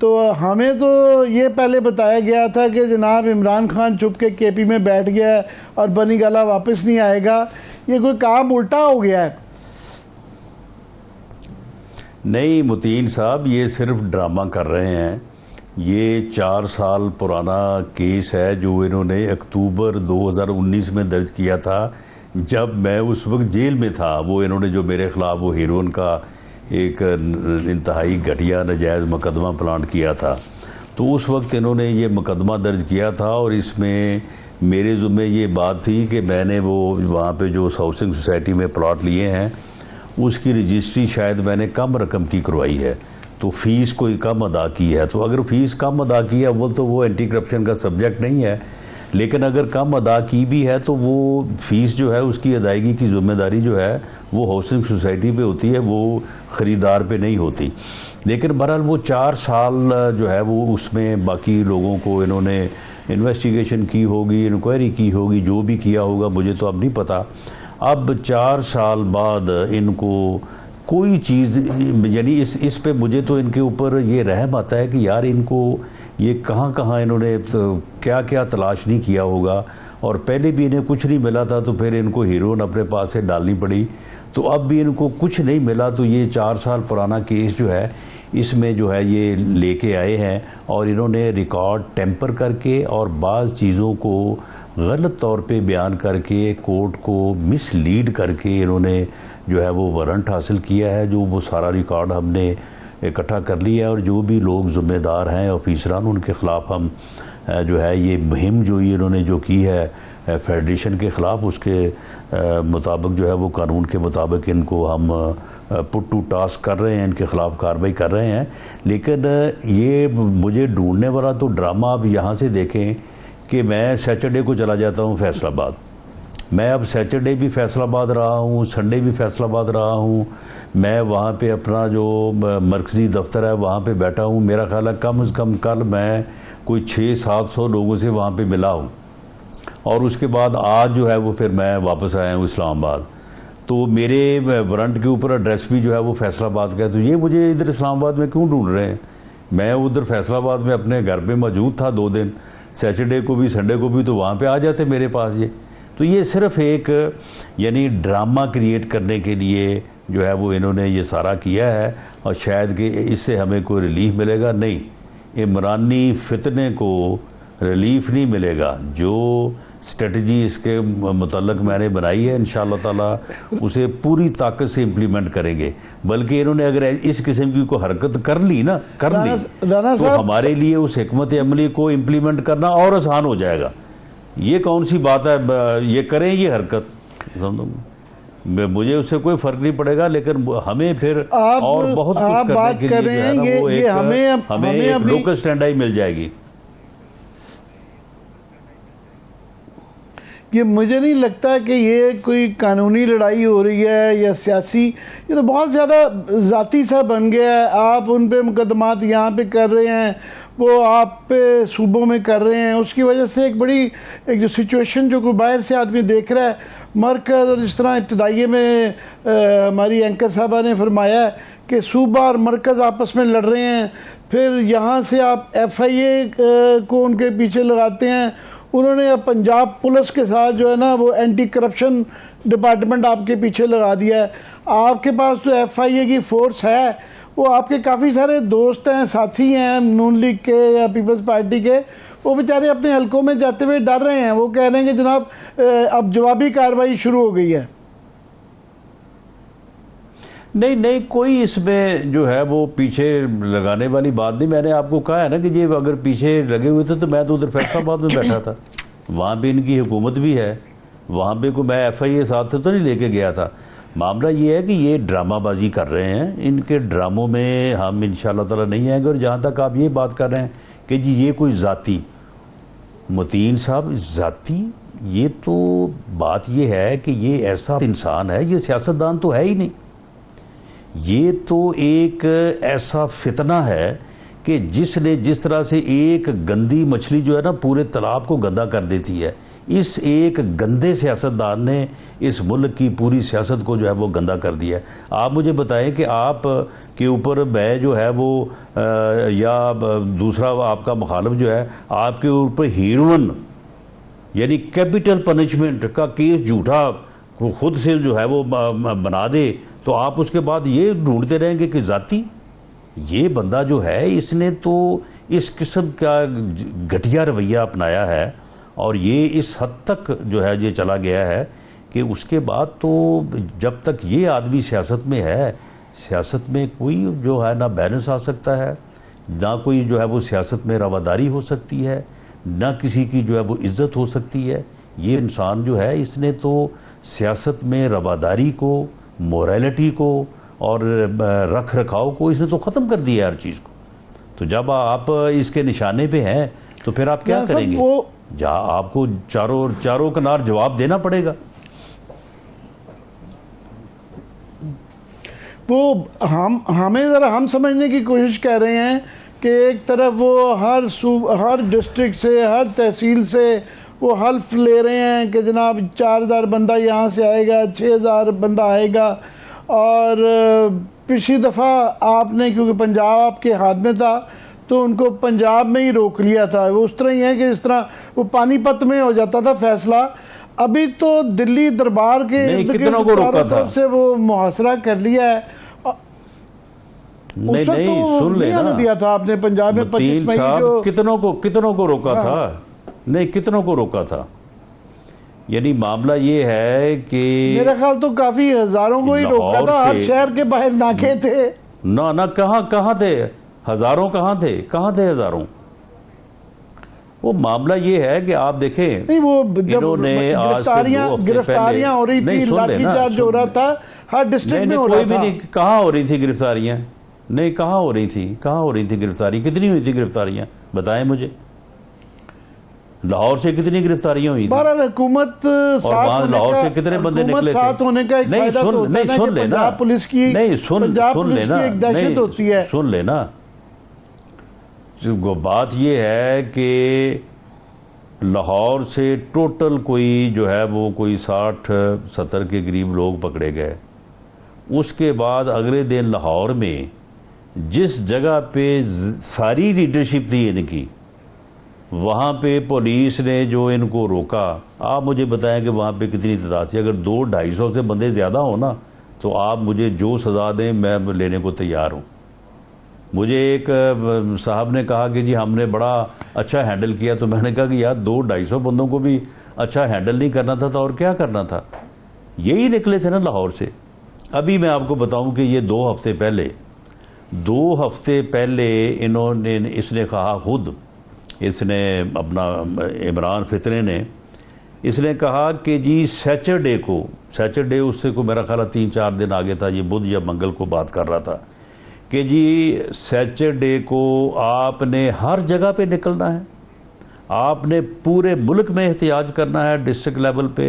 तो हमें तो ये पहले बताया गया था कि जनाब इमरान खान चुप के केपी में बैठ गया है और बनी गला वापस नहीं आएगा। ये कोई काम उल्टा हो गया है? नहीं मुतीन साहब, ये सिर्फ ड्रामा कर रहे हैं। ये 4 साल पुराना केस है जो इन्होंने अक्टूबर 2019 में दर्ज किया था, जब मैं उस वक्त जेल में था। वो इन्होंने जो मेरे ख़िलाफ़ वो हेरोइन का एक इंतहाई घटिया नाजायज़ मुकदमा प्लांट किया था, तो उस वक्त इन्होंने ये मुकदमा दर्ज किया था और इसमें मेरे ज़ुम्मे ये बात थी कि मैंने वो वहाँ पे जो हाउसिंग सोसाइटी में प्लॉट लिए हैं उसकी रजिस्ट्री शायद मैंने कम रकम की करवाई है, तो फ़ीस कोई कम अदा की है। तो अगर फ़ीस कम अदा की है वो तो वो एंटी करप्शन का सब्जेक्ट नहीं है, लेकिन अगर कम अदा की भी है तो वो फ़ीस जो है उसकी अदायगी की ज़िम्मेदारी जो है वो हाउसिंग सोसाइटी पे होती है, वो ख़रीदार पे नहीं होती। लेकिन बहरहाल वो 4 साल जो है वो उसमें बाकी लोगों को इन्होंने इन्वेस्टिगेशन की होगी, इंक्वायरी की होगी, जो भी किया होगा मुझे तो अब नहीं पता। अब 4 साल बाद इनको कोई चीज़, यानी इस पे मुझे तो इनके ऊपर ये रहम आता है कि यार इनको ये कहाँ कहाँ इन्होंने तो क्या क्या तलाश नहीं किया होगा। और पहले भी इन्हें कुछ नहीं मिला था तो फिर इनको हीरोइन अपने पास से डालनी पड़ी, तो अब भी इनको कुछ नहीं मिला तो ये 4 साल पुराना केस जो है इसमें जो है ये लेके आए हैं और इन्होंने रिकॉर्ड टेम्पर करके और बाज़ चीज़ों को गलत तौर पे बयान करके कोर्ट को मिसलीड करके इन्होंने जो है वो वारंट हासिल किया है। जो वो सारा रिकॉर्ड हमने इकट्ठा कर लिया है और जो भी लोग ज़िम्मेदार हैं ऑफिसरान उनके ख़िलाफ़ हम जो है ये मुहिम जो ये इन्होंने जो की है फेडरेशन के ख़िलाफ़, उसके मुताबिक जो है वो कानून के मुताबिक इनको हम पुट टू टास्क कर रहे हैं, इनके ख़िलाफ़ कार्रवाई कर रहे हैं। लेकिन ये मुझे ढूंढने वाला तो ड्रामा आप यहाँ से देखें कि मैं सैटरडे को चला जाता हूँ फैसलाबाद, मैं अब सैटरडे भी फैसलाबाद रहा हूँ, संडे भी फैसलाबाद रहा हूँ, मैं वहाँ पे अपना जो मरकज़ी दफ्तर है वहाँ पे बैठा हूँ। मेरा ख्याल है कम से कम कल मैं कोई 600-700 लोगों से वहाँ पे मिला हूँ और उसके बाद आज जो है वो फिर मैं वापस आया हूँ इस्लामाबाद। तो मेरे वारंट के ऊपर एड्रेस भी जो है वो फैसलाबाद का है। तो ये मुझे इधर इस्लामाबाद में क्यों ढूंढ रहे हैं? मैं उधर फैसलाबाद में अपने घर पे मौजूद था 2 दिन, सैटरडे को भी संडे को भी, तो वहाँ पे आ जाते मेरे पास ये। तो ये सिर्फ एक यानी ड्रामा क्रिएट करने के लिए जो है वो इन्होंने ये सारा किया है और शायद कि इससे हमें कोई रिलीफ मिलेगा। नहीं, इमरानी फितने को रिलीफ नहीं मिलेगा। जो स्ट्रेटजी इसके मुतल्लक मैंने बनाई है इंशाअल्लाह ताला उसे पूरी ताकत से इम्प्लीमेंट करेंगे। बल्कि इन्होंने अगर इस किस्म की कोई हरकत कर ली तो हमारे लिए उस हिकमत अमली को इम्प्लीमेंट करना और आसान हो जाएगा। ये कौन सी बात है, ये करें ये हरकत, मुझे उससे कोई फ़र्क नहीं पड़ेगा, लेकिन हमें फिर और बहुत कुछ करने के लिए जो है ना वो एक हमें एक लोकल स्टैंडाई मिल जाएगी। ये मुझे नहीं लगता कि ये कोई कानूनी लड़ाई हो रही है या सियासी, ये तो बहुत ज़्यादा ज़ाती सा बन गया है। आप उन पे मुकदमात यहाँ पे कर रहे हैं, वो आप पे सूबों में कर रहे हैं, उसकी वजह से एक जो सिचुएशन जो कोई बाहर से आदमी देख रहा है मरकज़, और जिस तरह इब्तदाइये में हमारी एंकर साहबा ने फरमाया है कि सूबा और मरकज़ आपस में लड़ रहे हैं, फिर यहाँ से आप FIA को उनके पीछे लगाते हैं। उन्होंने अब पंजाब पुलिस के साथ जो है ना वो एंटी करप्शन डिपार्टमेंट आपके पीछे लगा दिया है। आपके पास तो FIA की फ़ोर्स है, वो आपके काफ़ी सारे दोस्त हैं, साथी हैं नून लीग के या पीपल्स पार्टी के, वो बेचारे अपने हलकों में जाते हुए डर रहे हैं। वो कह रहे हैं कि जनाब अब जवाबी कार्रवाई शुरू हो गई है। नहीं, कोई इसमें जो है वो पीछे लगाने वाली बात नहीं। मैंने आपको कहा है ना कि ये अगर पीछे लगे हुए थे तो मैं तो उधर फैसलाबाद में बैठा था, वहाँ पे इनकी हुकूमत भी है, वहाँ पे कोई मैं FIA साथ से तो नहीं लेके गया था। मामला ये है कि ये ड्रामाबाजी कर रहे हैं, इनके ड्रामों में हम इंशाअल्लाह ताला नहीं आएंगे। और जहाँ तक आप ये बात कर रहे हैं कि जी ये कोई ज़ाती, मुतीन साहब ज़ाती, ये तो बात ये है कि ये ऐसा इंसान है, ये सियासतदान तो है ही नहीं, ये तो एक ऐसा फितना है कि जिसने जिस तरह से एक गंदी मछली जो है ना पूरे तालाब को गंदा कर देती है, इस एक गंदे सियासतदान ने इस मुल्क की पूरी सियासत को जो है वो गंदा कर दिया है। आप मुझे बताएं कि आप के ऊपर मैं जो है वो या दूसरा आपका मुखालिफ जो है आपके ऊपर हीरोइन यानी कैपिटल पनिशमेंट का केस झूठा वो खुद से जो है वो बना दे, तो आप उसके बाद ये ढूंढते रहेंगे कि जाती ये बंदा जो है इसने तो इस किस्म का घटिया रवैया अपनाया है और ये इस हद तक जो है ये चला गया है कि उसके बाद तो जब तक ये आदमी सियासत में है, सियासत में कोई जो है ना बैलेंस आ सकता है, ना कोई जो है वो सियासत में रवादारी हो सकती है, ना किसी की जो है वो इज़्ज़त हो सकती है। ये इंसान जो है इसने तो सियासत में रवादारी को, मोरालिटी को और रख रखाव को इसने तो ख़त्म कर दिया हर चीज़ को। तो जब आप इसके निशाने पे हैं तो फिर आप क्या करेंगे? जहाँ आपको चारों किनार जवाब देना पड़ेगा। वो हमें ज़रा हम समझने की कोशिश कर रहे हैं कि एक तरफ वो हर डिस्ट्रिक्ट से, हर तहसील से वो हल्फ ले रहे हैं कि जनाब 4000 बंदा यहाँ से आएगा, 6000 बंदा आएगा। और पिछली दफ़ा आपने, क्योंकि पंजाब आपके हाथ में था, तो उनको पंजाब में ही रोक लिया था। वो उस तरह ही है कि जिस तरह वो पानीपत में हो जाता था फैसला, अभी तो दिल्ली दरबार के कितनों को रोका था से वो मुहासरा कर लिया है। नहीं तो सुन लेना दिया था आपने पंजाब में 25 मई जो कितनों को रोका हाँ। था? नहीं, कितनों को रोका था? यानी मामला ये है कि मेरा ख्याल तो काफी हजारों को ही रोका था। हर शहर के बाहर नाके थे ना कहाँ थे हजारों? कहाँ थे हजारों? वो मामला ये है कि आप देखें, नहीं, वो इन्होंने गिरफ्तारियां हो रही थी, लाठीचार्ज हो रहा था हर डिस्ट्रिक्ट में हो रहा था। कोई भी नहीं, कहाँ हो रही थी गिरफ्तारियां? नहीं, कहाँ हो रही थी गिरफ्तारी? कितनी हुई थी गिरफ्तारियां बताएं मुझे। लाहौर से कितनी गिरफ्तारियां हुई थी? हुकूमत और लाहौर से कितने बंदे निकले थे? साथ होने का एक फायदा तो होता है ना कि पंजाब पुलिस की, पंजाब पुलिस की एक दहशत होती है। सुन लेना, बात ये है कि लाहौर से टोटल कोई जो है वो कोई 60-70 के करीब लोग पकड़े गए। उसके बाद अगले दिन लाहौर में जिस जगह पे सारी लीडरशिप थी इनकी, वहाँ पे पुलिस ने जो इनको रोका, आप मुझे बताएं कि वहाँ पे कितनी तादाद थी? अगर 200-250 से बंदे ज़्यादा हो ना, तो आप मुझे जो सज़ा दें मैं लेने को तैयार हूँ। मुझे एक साहब ने कहा कि जी हमने बड़ा अच्छा हैंडल किया, तो मैंने कहा कि यार 200-250 बंदों को भी अच्छा हैंडल नहीं करना था तो और क्या करना था? यही निकले थे ना लाहौर से। अभी मैं आपको बताऊं कि ये 2 हफ्ते पहले इसने कहा खुद, इसने अपना इमरान फितरे ने इसने कहा कि जी सैटरडे उससे को मेरा ख्याल 3-4 दिन आगे था, ये बुध या मंगल को बात कर रहा था कि जी सैटरडे को आपने हर जगह पे निकलना है, आपने पूरे मुल्क में एहतियाज करना है डिस्ट्रिक्ट लेवल पे,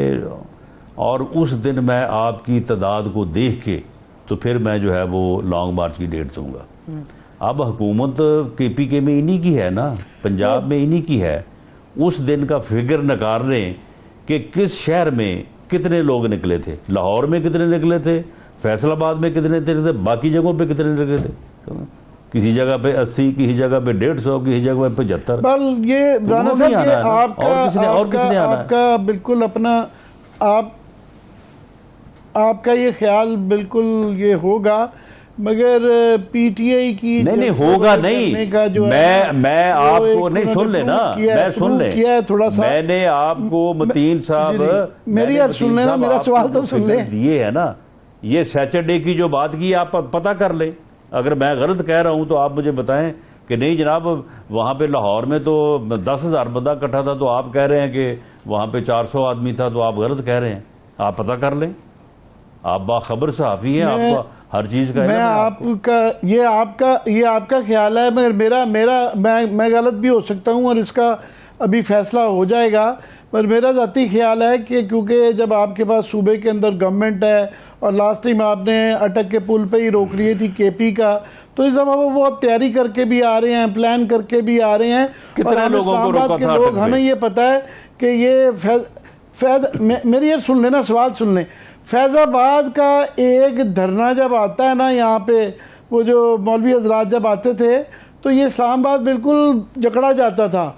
और उस दिन मैं आपकी तादाद को देख के तो फिर मैं जो है वो लॉन्ग मार्च की डेट दूंगा। अब हुकूमत KPK में इन्हीं की है ना, पंजाब में इन्हीं की है। उस दिन का फिगर नकार लें कि किस शहर में कितने लोग निकले थे, लाहौर में कितने निकले थे, फैसलाबाद में कितने थे, बाकी जगहों पे कितने निकले थे। किसी जगह पे 80, किसी जगह पे 150, किसी जगह पे 75। बल ये राना साहब ये आपका बिल्कुल अपना आपका ये ख्याल बिल्कुल ये होगा, मगर PTI की नहीं होगा नहीं। मैं आपको नहीं, सुन लेना, मैं सुन ले थोड़ा सा, मैंने आपको मतीन साहब मेरी यार सुन लेना, मेरा सवाल तो सुन ले। दिए है ना, ये सैटरडे की जो बात की आप पता कर लें। अगर मैं गलत कह रहा हूं तो आप मुझे बताएं कि नहीं जनाब वहाँ पे लाहौर में तो 10,000 बंदा इकट्ठा था, तो आप कह रहे हैं कि वहाँ पे 400 आदमी था, तो आप गलत कह रहे हैं। आप पता कर लें, आप बाखबर सहाफ़ी हैं, हर चीज़ का मैं इल्म है आपको। ये आपका ख्याल है, मगर मैं गलत भी हो सकता हूँ और इसका अभी फैसला हो जाएगा। पर मेरा ज़ाती ख्याल है कि क्योंकि जब आपके पास सूबे के अंदर गवर्नमेंट है और लास्ट टाइम आपने अटक के पुल पे ही रोक लिए थी केपी का, तो इस दफ़ा वो बहुत तैयारी करके भी आ रहे हैं, प्लान करके भी आ रहे हैं। कितने और हम लोगों को इस्लामाबाद रोका के था लोग, अटक पे? हमें ये पता है कि ये मेरी ये सुन लेना, सवाल सुन लें। फैज़ाबाद का एक धरना जब आता है ना यहाँ पे, वो जो मौलवी हजरात जब आते थे तो ये इस्लामाबाद बिल्कुल जकड़ा जाता था।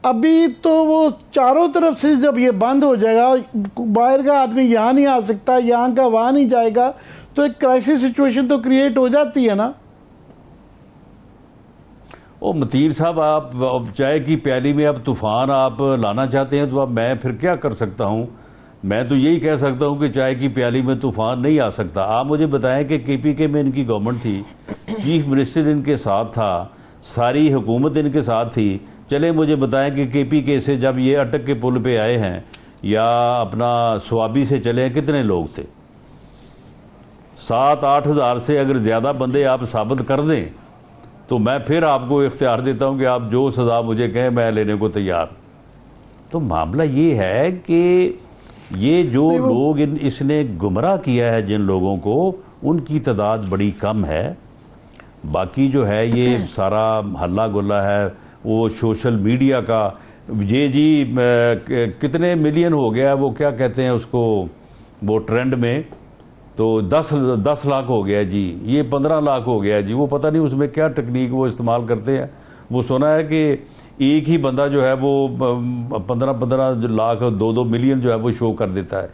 अभी तो वो चारों तरफ से जब ये बंद हो जाएगा, बाहर का आदमी यहाँ नहीं आ सकता, यहाँ का वहाँ नहीं जाएगा, तो एक क्राइसिस सिचुएशन तो क्रिएट हो जाती है ना। ओ मतीन साहब, आप चाय की प्याली में अब तूफ़ान आप लाना चाहते हैं तो अब मैं फिर क्या कर सकता हूँ? मैं तो यही कह सकता हूँ कि चाय की प्याली में तूफ़ान नहीं आ सकता। आप मुझे बताएं कि केपीके में इनकी गवर्नमेंट थी, चीफ मिनिस्टर इनके साथ था, सारी हुकूमत इनके साथ थी। चले मुझे बताएं कि केपीके से जब ये अटक के पुल पे आए हैं या अपना स्वाबी से चले हैं, कितने लोग थे? 7-8 हज़ार से अगर ज़्यादा बंदे आप साबित कर दें तो मैं फिर आपको इख्तियार देता हूं कि आप जो सज़ा मुझे कहें मैं लेने को तैयार। तो मामला ये है कि ये जो लोग इसने गुमराह किया है जिन लोगों को, उनकी तादाद बड़ी कम है। बाकी जो है ये सारा हल्ला गुल्ला है वो सोशल मीडिया का। ये जी कितने मिलियन हो गया, वो क्या कहते हैं उसको, वो ट्रेंड में तो 10 लाख हो गया जी, ये 15 लाख हो गया जी। वो पता नहीं उसमें क्या टेक्निक वो इस्तेमाल करते हैं। वो सुना है कि एक ही बंदा जो है वो 15-15 लाख 2-2 मिलियन जो है वो शो कर देता है।